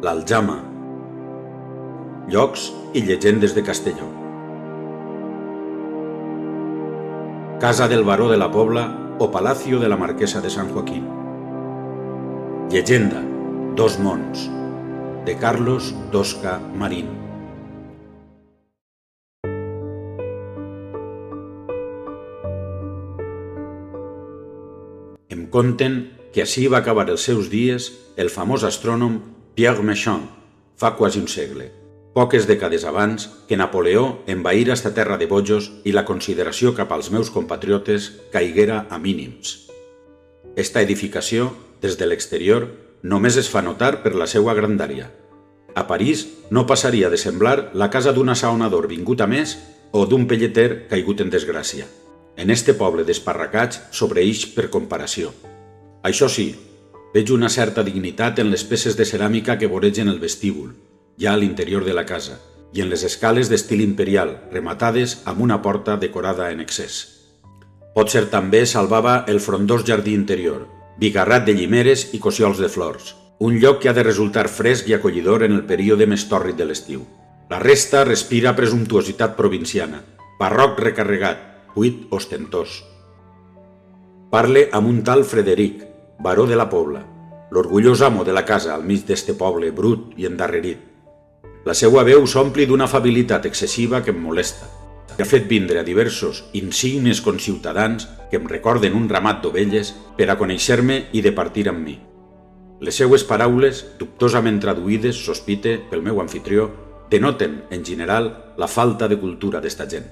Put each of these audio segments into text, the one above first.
l'Aljama. Llocs i llegendes de Castelló. Casa del baró de la Pobla o Palacio de la Marquesa de San Joaquín. Llegenda, Dos mons, de Carlos Tosca Marín. Em conten que així va acabar els seus dies el famós astrònom Pierre Méchain fa quasi un segle, poques dècades abans que Napoleó envaïra esta terra de bojos i la consideració cap als meus compatriotes caiguera a mínims. Esta edificació, des de l'exterior, només es fa notar per la seva grandària. A París no passaria de semblar la casa d'un assaonador vingut a més o d'un pelleter caigut en desgràcia. En este poble d'esparracats sobreïx per comparació. Això sí, veig una certa dignitat en les peces de ceràmica que voregen el vestíbul, ja a l'interior de la casa, i en les escales d'estil imperial, rematades amb una porta decorada en excés. Potser també salvava el frondós jardí interior, bigarrat de llimeres i cossiols de flors, un lloc que ha de resultar fresc i acollidor en el període més tòrrid de l'estiu. La resta respira presumptuositat provinciana, barroc recarregat, buit ostentós. Parle amb un tal Frederic, baró de la Pobla, l'orgullós amo de la casa al mig d'este poble brut i endarrerit. La seua veu s'ompli d'una afabilitat excessiva que em molesta. Ha fet vindre a diversos insignes conciutadans que em recorden un ramat d'ovelles per a conèixer-me i de partir amb mi. Les seues paraules, dubtosament traduïdes, sospite, pel meu anfitrió, denoten, en general, la falta de cultura d'esta gent.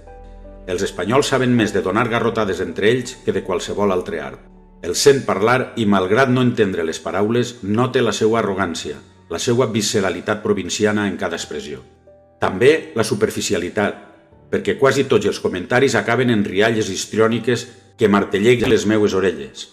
Els espanyols saben més de donar garrotades entre ells que de qualsevol altre art. El sent parlar i, malgrat no entendre les paraules, note la seva arrogància, la seva visceralitat provinciana en cada expressió. També la superficialitat, perquè quasi tots els comentaris acaben en rialles histriòniques que martelleguen les meues orelles.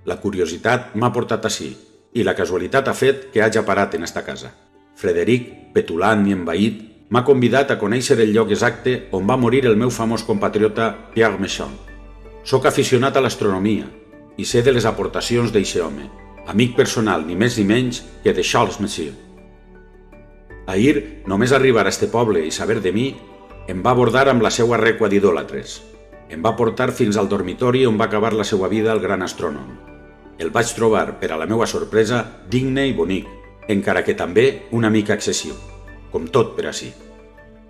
La curiositat m'ha portat ací, i la casualitat ha fet que haja parat en esta casa. Frederic, petulant i envaït, m'ha convidat a conèixer el lloc exacte on va morir el meu famós compatriota Pierre Méchain. Soc aficionat a l'astronomia i sé de les aportacions d'eixe home, amic personal ni més ni menys que de Charles Messier. Ahir, només arribar a este poble i saber de mi, em va abordar amb la seua rèqua d'idòlatres. Em va portar fins al dormitori on va acabar la seva vida el gran astrònom. El vaig trobar, per a la meva sorpresa, digne i bonic, encara que també una mica excessiu, com tot per ací.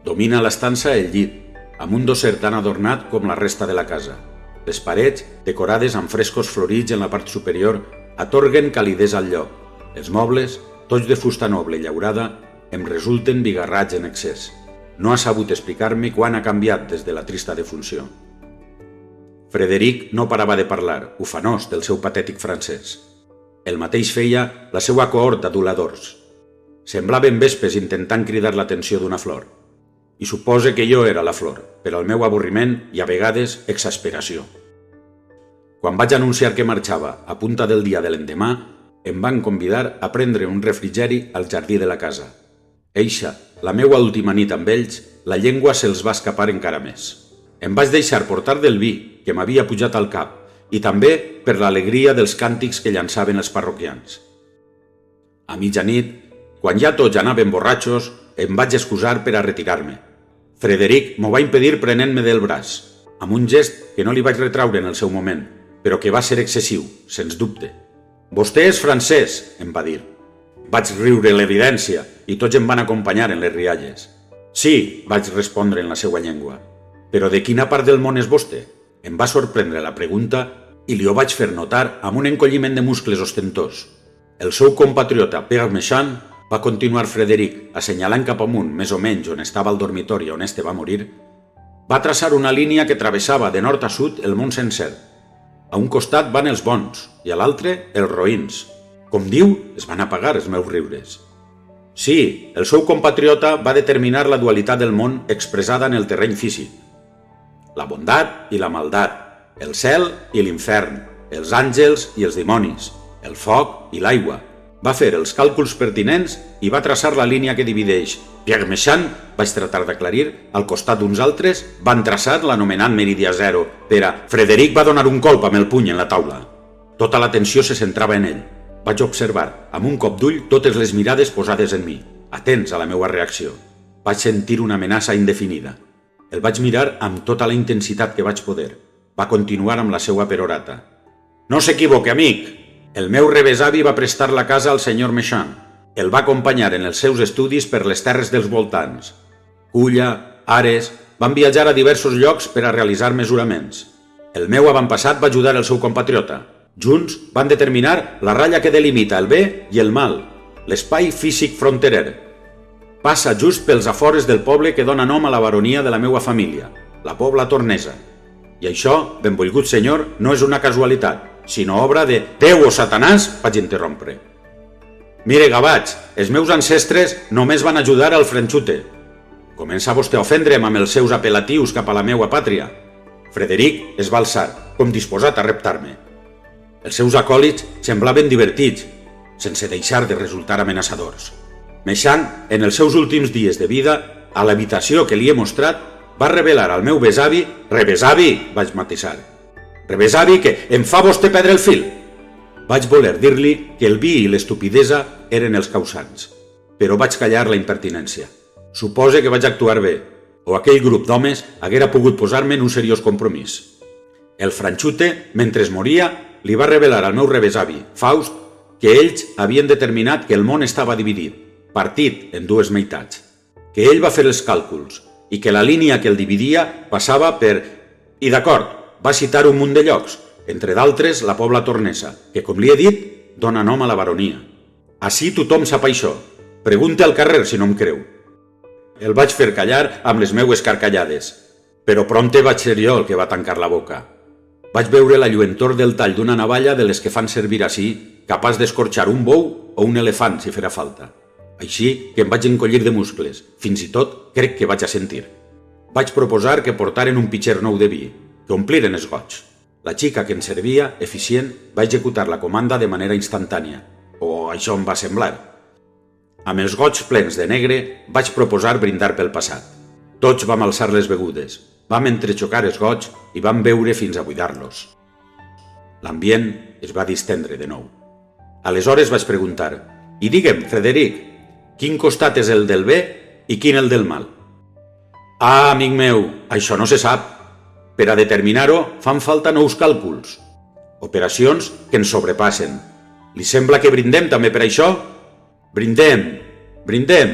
Domina l'estança el llit, amb un dosser tan adornat com la resta de la casa. Les parets, decorades amb frescos florits en la part superior, atorguen calidesa al lloc. Els mobles, tots de fusta noble i llaurada, em resulten bigarrats en excés. No ha sabut explicar-me quan ha canviat des de la trista defunció. Frederic no parava de parlar, ufanós del seu patètic francès. El mateix feia la seva cohort d'aduladors. Semblaven vespes intentant cridar l'atenció d'una flor. I supose que jo era la flor, per al meu avorriment i a vegades exasperació. Quan vaig anunciar que marxava a punta del dia de l'endemà, em van convidar a prendre un refrigeri al jardí de la casa. Eixa, la meua última nit amb ells, la llengua se'ls va escapar encara més. Em vaig deixar portar del vi, que m'havia pujat al cap, i també per l'alegria dels càntics que llançaven els parroquians. A mitjanit, quan ja tots anaven borratxos, em vaig excusar per a retirar-me. Frederic m'ho va impedir prenent-me del braç, amb un gest que no li vaig retraure en el seu moment, però que va ser excessiu, sens dubte. «Vostè és francès», em va dir. Vaig riure l'evidència i tots em van acompanyar en les rialles. «Sí», vaig respondre en la seva llengua. «Però de quina part del món és vostè?» Em va sorprendre la pregunta i li ho vaig fer notar amb un encolliment de muscles ostentós. El seu compatriota Pierre Méchain, va continuar Frederic, assenyalant cap amunt més o menys on estava el dormitori on este va morir, va traçar una línia que travessava de nord a sud el món sencer. A un costat van els bons i a l'altre els roïns. Com diu, es van apagar els meus riures. Sí, el seu compatriota va determinar la dualitat del món expressada en el terreny físic. La bondat i la maldat, el cel i l'infern, els àngels i els dimonis, el foc i l'aigua. Va fer els càlculs pertinents i va traçar la línia que divideix. Pierre Méchain, vaig tratar d'aclarir, al costat d'uns altres, van traçar l'anomenat meridià zero, per a Frederic va donar un colp amb el puny en la taula. Tota l'atenció se centrava en ell. Vaig observar, amb un cop d'ull, totes les mirades posades en mi, atents a la meva reacció. Vaig sentir una amenaça indefinida. El vaig mirar amb tota la intensitat que vaig poder. Va continuar amb la seva perorata. No s'equivoque, amic! El meu rebesavi va prestar la casa al senyor Méchain. El va acompanyar en els seus estudis per les terres dels voltants. Culla, Ares, van viatjar a diversos llocs per a realitzar mesuraments. El meu avantpassat va ajudar el seu compatriota. Junts van determinar la ratlla que delimita el bé i el mal, l'espai físic fronterer. Passa just pels afores del poble que dona nom a la baronia de la meva família, la Pobla Tornesa. I això, benvolgut senyor, no és una casualitat, sinó obra de Déu o Satanàs, vaig interrompre. Mire, gavatx, els meus ancestres només van ajudar al Franchute. Comença vostè a ofendre'm amb els seus apel·latius cap a la meua pàtria. Frederic es va alçar, com disposat a reptar-me. Els seus acòlits semblaven divertits, sense deixar de resultar amenaçadors. Méchain, en els seus últims dies de vida, a l'habitació que li he mostrat, va revelar al meu besavi, rebesavi, vaig matisar. Rebesavi, que em fa vostè perdre el fil. Vaig voler dir-li que el vi i l'estupidesa eren els causants, però vaig callar la impertinència. Supose que vaig actuar bé, o aquell grup d'homes haguera pogut posar-me en un seriós compromís. El Franchute, mentre moria, li va revelar al meu rebesavi, Faust, que ells havien determinat que el món estava dividit, partit en dues meitats, que ell va fer els càlculs i que la línia que el dividia passava per... I d'acord, va citar un munt de llocs, entre d'altres la Pobla Tornesa, que, com li he dit, dona nom a la baronia. Ací tothom sap això. Pregunte al carrer si no em creu. El vaig fer callar amb les meues carcallades, però prompte vaig ser jo el que va tancar la boca. Vaig veure la lluentor del tall d'una navalla de les que fan servir ací, capaç d'escorxar un bou o un elefant si fera falta. Així que em vaig encollir de muscles, fins i tot crec que vaig assentir. Vaig proposar que portaren un pitxer nou de vi, que ompliren els gots. La xica que ens servia, eficient, va executar la comanda de manera instantània, o això em va semblar. Amb els gots plens de negre, vaig proposar brindar pel passat. Tots vam alçar les begudes, vam entrexocar els gots i vam beure fins a buidar-los. L'ambient es va distendre de nou. Aleshores vaig preguntar: «I digue'm, Frederic, quin costat és el del bé i quin el del mal?» «Ah, amic meu, això no se sap. Per a determinar-ho fan falta nous càlculs. Operacions que ens sobrepassen. Li sembla que brindem també per això?» «Brindem, brindem!»